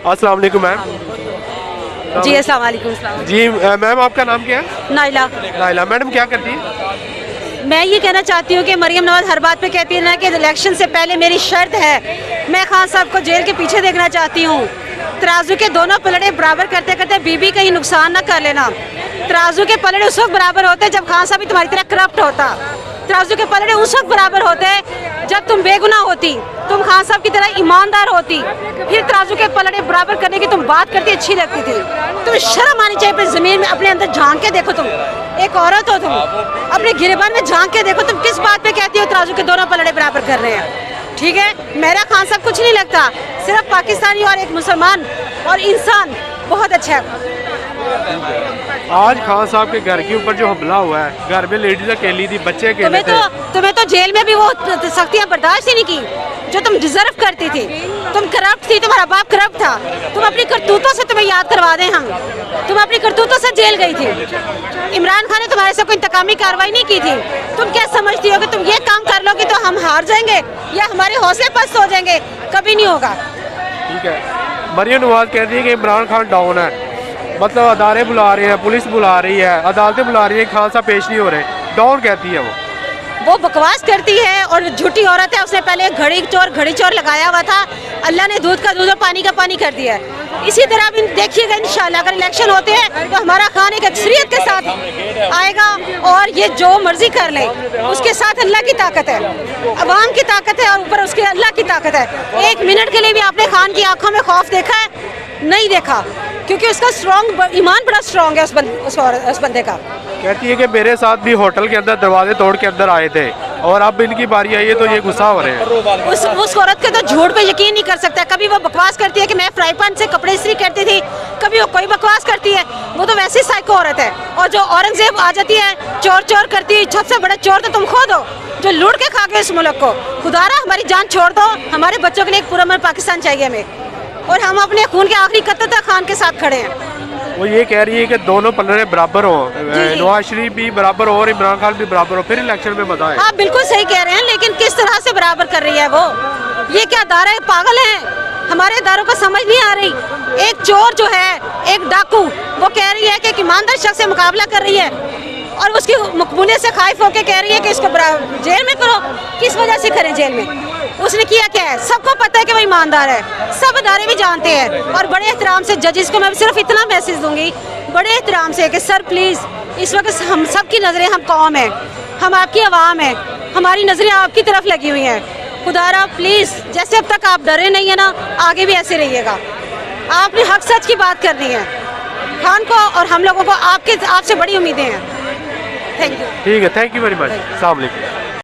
अस्सलाम वालेकुम मैम। जी अस्सलाम वालेकुम। जी मैम, आपका नाम क्या है? नाइला। नाइला मैडम क्या करती है? मैं ये कहना चाहती हूँ कि मरियम नवाज हर बात पे कहती है ना कि इलेक्शन से पहले मेरी शर्त है, मैं खान साहब को जेल के पीछे देखना चाहती हूँ। तराजू के दोनों पलड़े बराबर करते करते बीबी कहीं नुकसान ना कर लेना। तराजू के पलड़े उस वक्त बराबर होते जब खान साहब भी तुम्हारी तरह करप्ट होता। तराजू के पलड़े उस वक्त बराबर होते जब तुम बेगुनाह होती, तुम खान साहब की तरह ईमानदार होती, फिर तराजू के पलड़े बराबर करने की तुम बात करती अच्छी लगती थी। तुम्हें शर्म आनी चाहिए अपनी ज़मीन में, अपने अंदर झांक के देखो। तुम एक औरत हो, तुम अपने गिरबान में झांक के देखो। तुम किस बात पे कहती हो तराजू के दोनों पलड़े बराबर कर रहे हैं? ठीक है, मेरा खान साहब कुछ नहीं लगता, सिर्फ पाकिस्तानी और एक मुसलमान और इंसान बहुत अच्छा है। आज खान साहब के घर के ऊपर जो हमला हुआ है, घर में लेडीज अकेली थी, बच्चे अकेले थे। तुम्हें तो जेल में भी वो सख्तियां बर्दाश्त ही नहीं की जो तुम डिजर्व करती थी। तुम करप्ट थी, तुम्हारा बाप करप्ट था। तुम अपनी करतूतों से, तुम्हें याद करवा दें हम, तुम अपनी करतूतों से जेल गई थी। इमरान खान ने तुम्हारे से कोई इंतकामी कार्रवाई नहीं की थी। तुम क्या समझती हो कि तुम ये काम कर लोगी तो हम हार जाएंगे या हमारे हौसले पस्त हो जाएंगे? कभी नहीं होगा। ठीक है, मरियम नवाज कहती है कि इमरान खान डाउन है, मतलब अदारे बुला रहे हैं, पुलिस बुला रही है, अदालतें बुला रही है, खान साहब पेश नहीं हो रहे, डाउन कहती है वो बकवास करती है और झूठी औरत है। उसने पहले घड़ी चोर लगाया हुआ था, अल्लाह ने दूध का दूध और पानी का पानी कर दिया है। इसी तरह अब देखिएगा इंशाल्लाह अगर इलेक्शन होते हैं तो हमारा खान एक अक्सरियत के साथ आएगा और ये जो मर्जी कर ले। उसके साथ अल्लाह की ताकत है, अवाम की ताकत है और ऊपर उसके अल्लाह की ताकत है। एक मिनट के लिए भी आपने खान की आंखों में खौफ देखा है? नहीं देखा, क्योंकि उसका स्ट्रॉन्ग ईमान बड़ा स्ट्रॉन्ग है उस बंदे का। कहती है कि मेरे साथ भी होटल के अंदर दरवाजे तोड़ के अंदर आए थे और अब इनकी बारी आई है तो ये गुस्सा हो रहे हैं। उस औरत के तो झूठ पे यकीन नहीं कर सकता। कभी वो बकवास करती है कि मैं फ्राई पैन से कपड़े इस्त्री करती थी, कभी वो कोई बकवास करती है। वो तो वैसी साइको औरत है। और जो औरंगजेब आ जाती है चोर चोर करती है, सबसे बड़ा चोर तो तुम खुद हो जो लूट के खा गए इस मुल्क को। खुदारा हमारी जान छोड़ दो, हमारे बच्चों के लिए एक पूरा पाकिस्तान चाहिए हमें, और हम अपने खून के आखिरी कतरे तक खान के साथ खड़े हैं। वो ये कह रही है कि दोनों पलड़े बराबर हो, नवाज शरीफ भी बराबर हो और इमरान खान भी बराबर हो, फिर इलेक्शन में मजा है। हाँ बिल्कुल सही कह रहे हैं, लेकिन किस तरह से बराबर कर रही है वो? ये क्या दारा है? पागल है, हमारे दारों को समझ नहीं आ रही। एक चोर जो है, एक डाकू, वो कह रही है कि एक ईमानदार शख्स से मुकाबला कर रही है और उसकी मकबूलियत से खाइफ होकर कह रही है कि इसको जेल में करो। किस वजह से करें जेल में? उसने किया क्या है? सबको पता है कि वो ईमानदार है, सब अदारे भी जानते हैं। और बड़े एहतराम से जजेस को मैं सिर्फ इतना मैसेज दूंगी, बड़े एहतराम से, कि सर प्लीज़ इस वक्त हम सब की नज़रें, हम कौम है, हम आपकी आवाम है, हमारी नज़रें आपकी तरफ लगी हुई हैं। खुदारा प्लीज़, जैसे अब तक आप डरे नहीं है ना, आगे भी ऐसे रहिएगा। आपने हक सच की बात करनी है। खान को और हम लोगों को आपसे बड़ी उम्मीदें हैं। Thank you. ठीक है, थैंक यू वेरी मच। अस्सलाम वालेकुम।